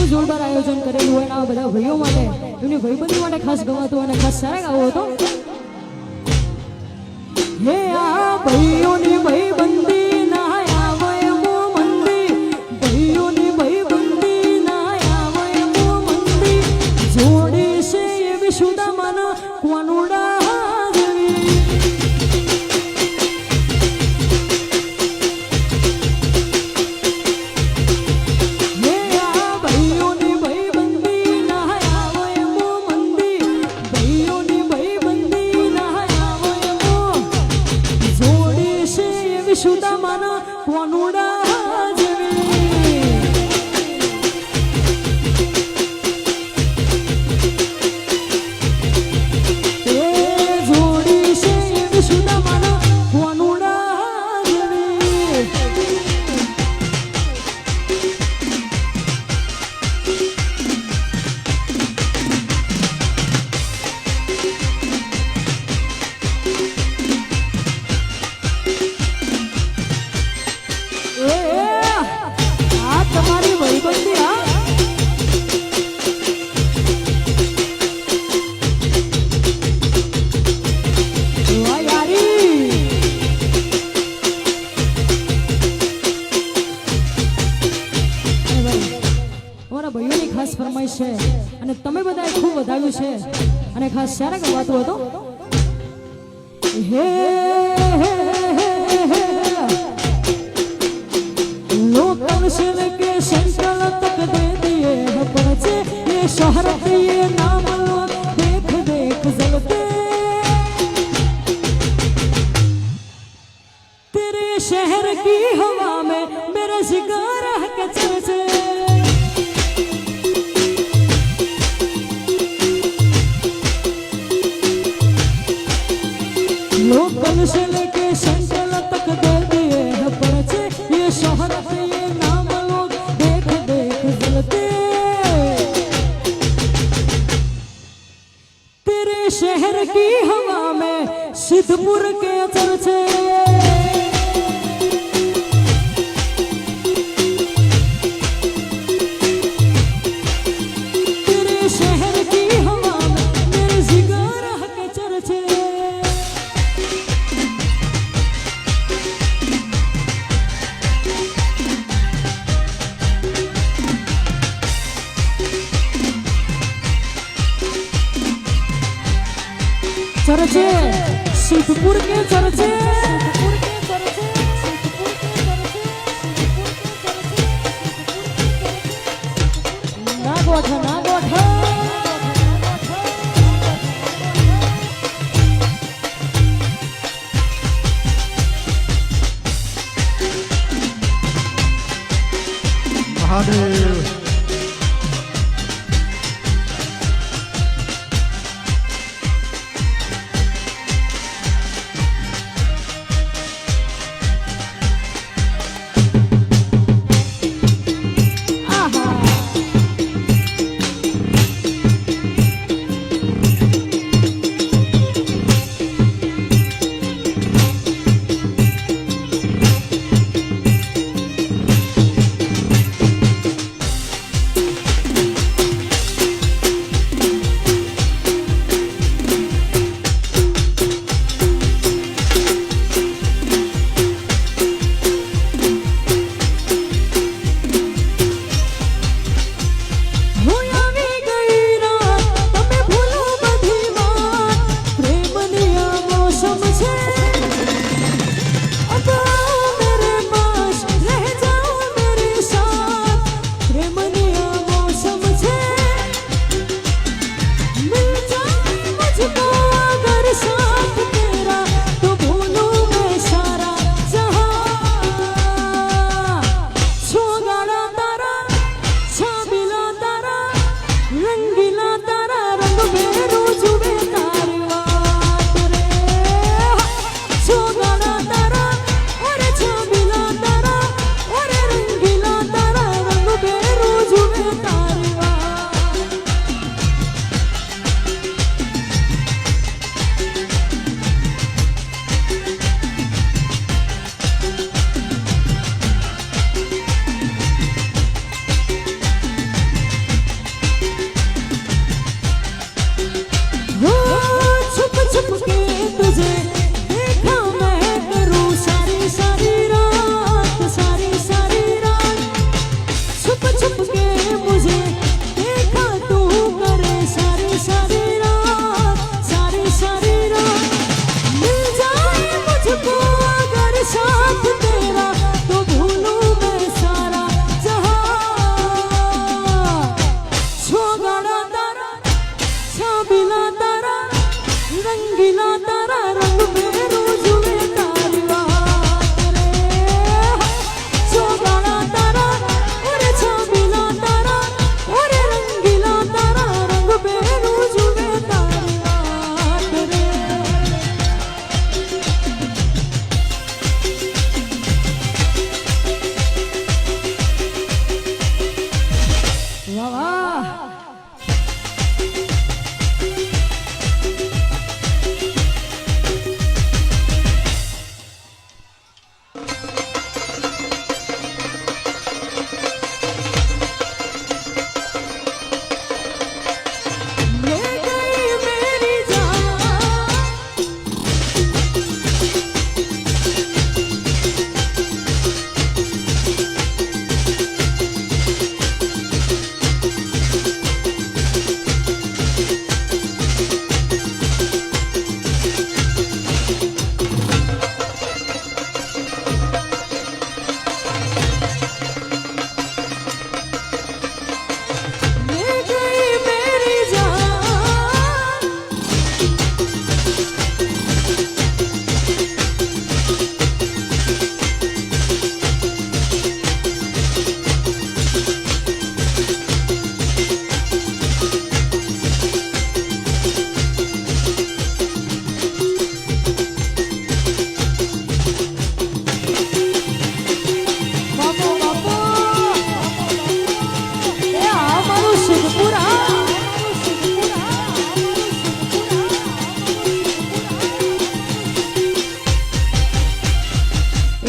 જોરદાર આયોજન કરેલું હોય ને આ બધા ભાઈઓ માટે એમની ભાઈબંધી માટે ખાસ ગવાતું અને ખાસ સારા ગાવો હતો હે આ ભાઈઓની ભાઈબંધી ના આવે મો મંદી ભાઈઓની ભાઈબંધી ના આવે મો મંદી જોડી છે એવી સુદામાના કોનુડા સુદામાના કોનુડા ફરમાઈશ છે અને તમે બધાએ ખૂબ વધાવ્યું છે અને ખાસ સારા ગવાતું હતો હે लोकल से लेके सेंट्रल तक दे दिए हैं पर्चे ये शहर के ये नाम देख देख जलते तेरे शहर की हवा में मेरे जिगर के चर्चे लोकल से लेके सेंट्रल तक दे दिए हैं पर्चे ये शहर के ये नाम लोग देख देख जलते तेरे शहर की हवा में सिद्धपुर के चर्चे तेरे शहर की हवा में मेरे जिगर के चर्चे चर्चे सिद्धपुर के चर्चे ना गोठा महादेव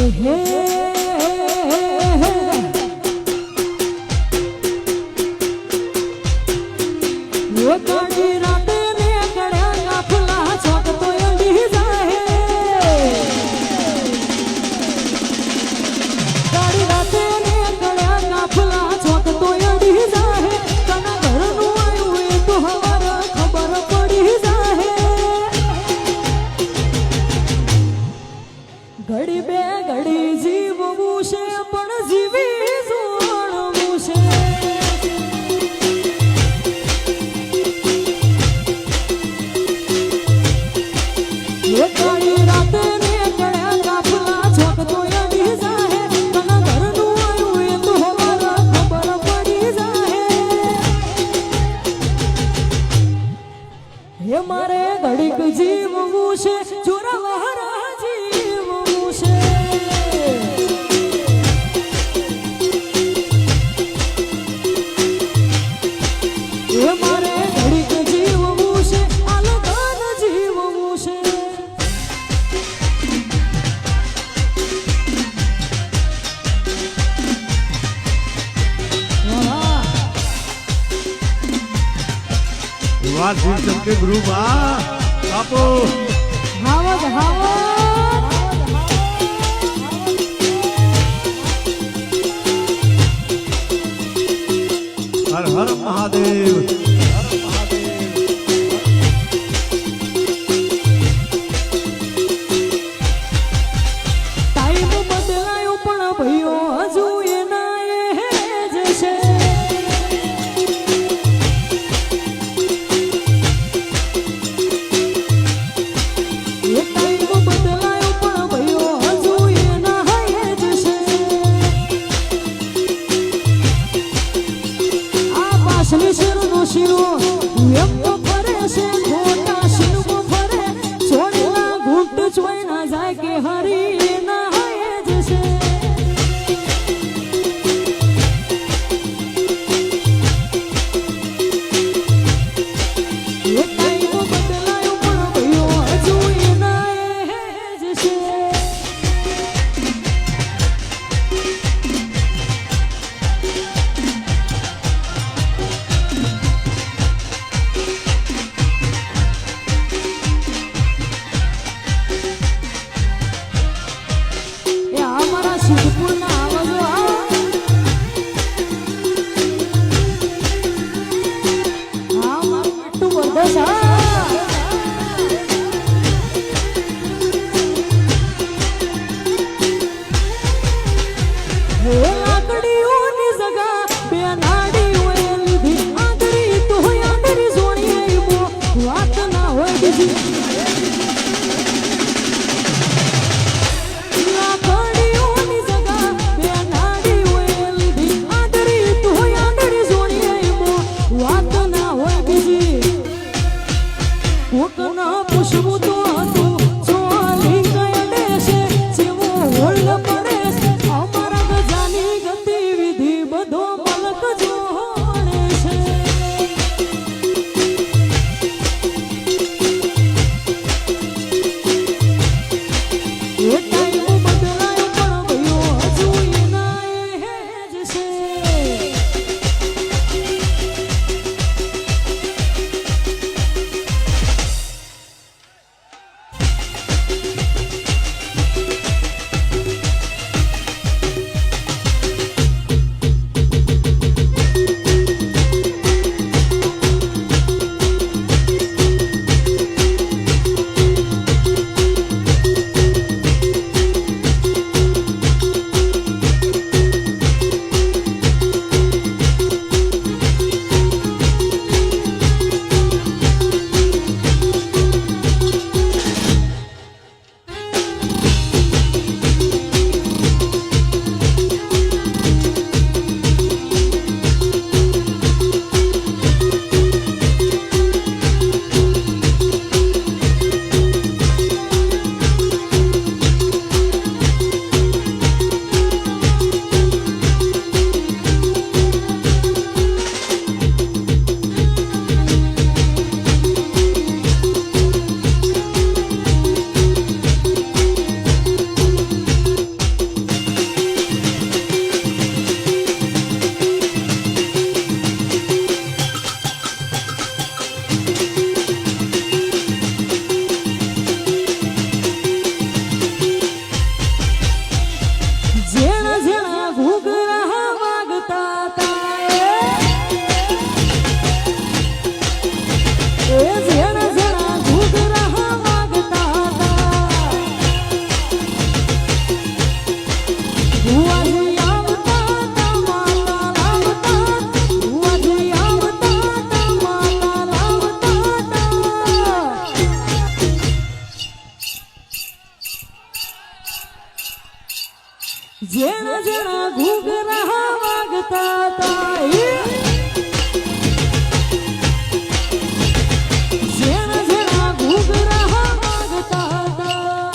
હે કાળી રાતે ને કડ્યા કાફલા છોટ તો અડી જાય કાળી રાતે ને કડ્યા કાફલા છોટ તો અડી જાય કના ઘરનું આવ્યું એ તો હવાર ખબર પડી જાય ઘડી બે ઘડી જીવવું છે પણ જીવી જોડવું છે કાળી રાતે ને કડ્યા કાફલા છોક તો અડી જાય કના ઘરનું આવ્યું એ તો હવાર ખબર પડી જાય હે મારે ઘડીક જીવવું છે જોરાવરા જીવવું છે હે મારે ઘડીક જીવવું છે આલગન જીવવું છે વાહ સિસ્ટમ કે ગ્રુપ આપો હાવજ હાવજ હર હર મહાદેવ ટાઈમ બદલાયો પણ ભઈઓ હજુ એના એ જ છે એ ટાઈમ બદલાયો જેણા જેણા ઘૂઘરા વાગતા હતા જેણા જેણા ઘૂઘરા વાગતા હતા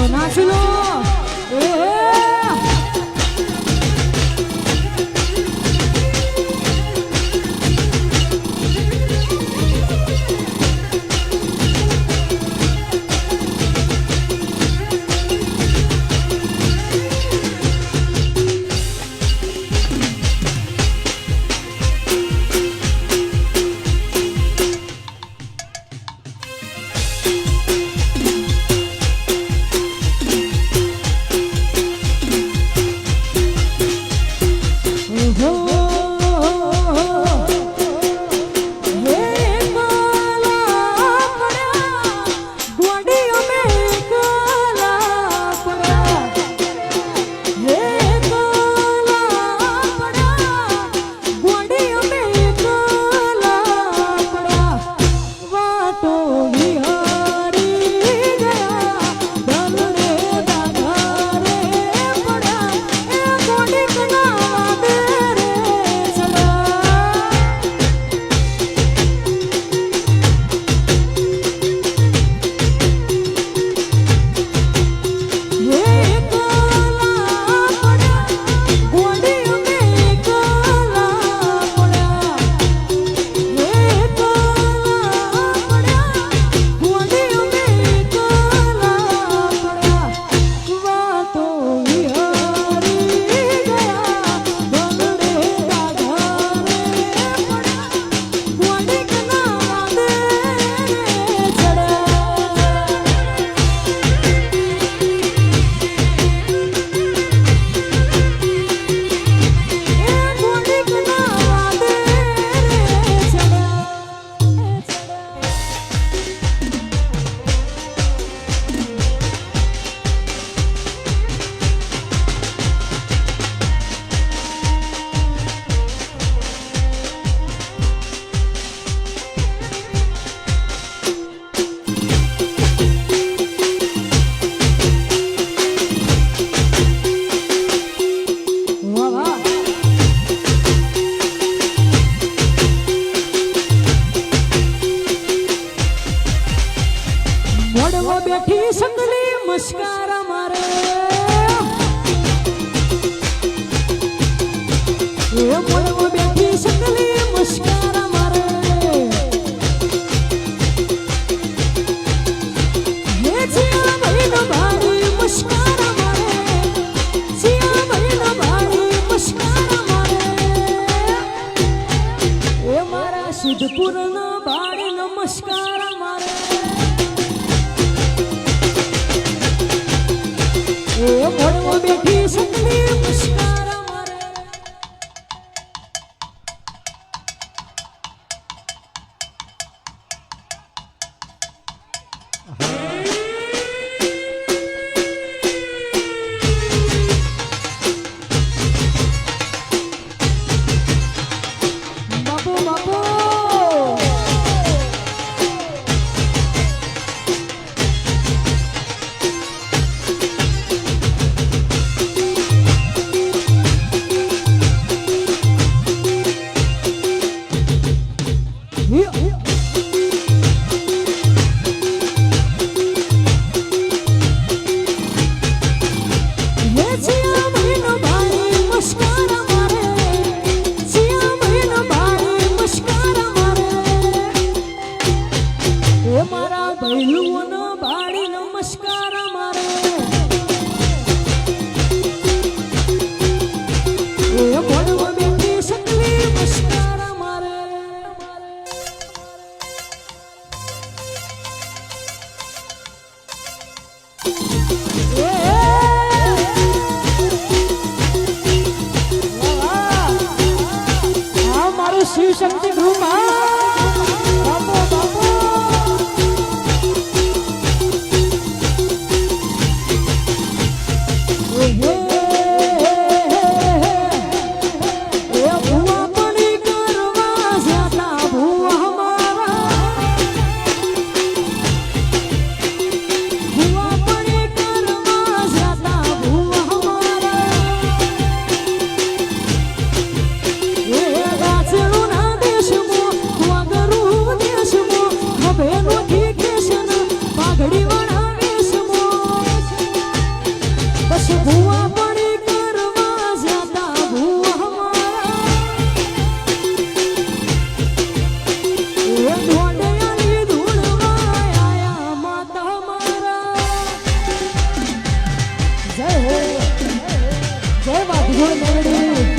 નાચી લો બેઠી સંગલી મસ્કારા મારે એ મોડમાં બેઠી સંગલી મસ્કારા મારે હે જીયા ભાઈનો ભાઈ મસ્કારા મારે જીયા ભાઈનો ભાઈ મસ્કારા મારે એ મારા સિદ્ધપુરનો ભાઈ નમસ્કારા મારે એ મોડમાં બેઠી સંગલી મસ્કારા મારે બાપુ બાપુ બસ ભૂવા પડી કરવા જ્યાતા ભૂવા મારા એ ઢોંડિયાની ધૂળમાં આયા માતા મારા જય હો જય વાઘોડ મેળવી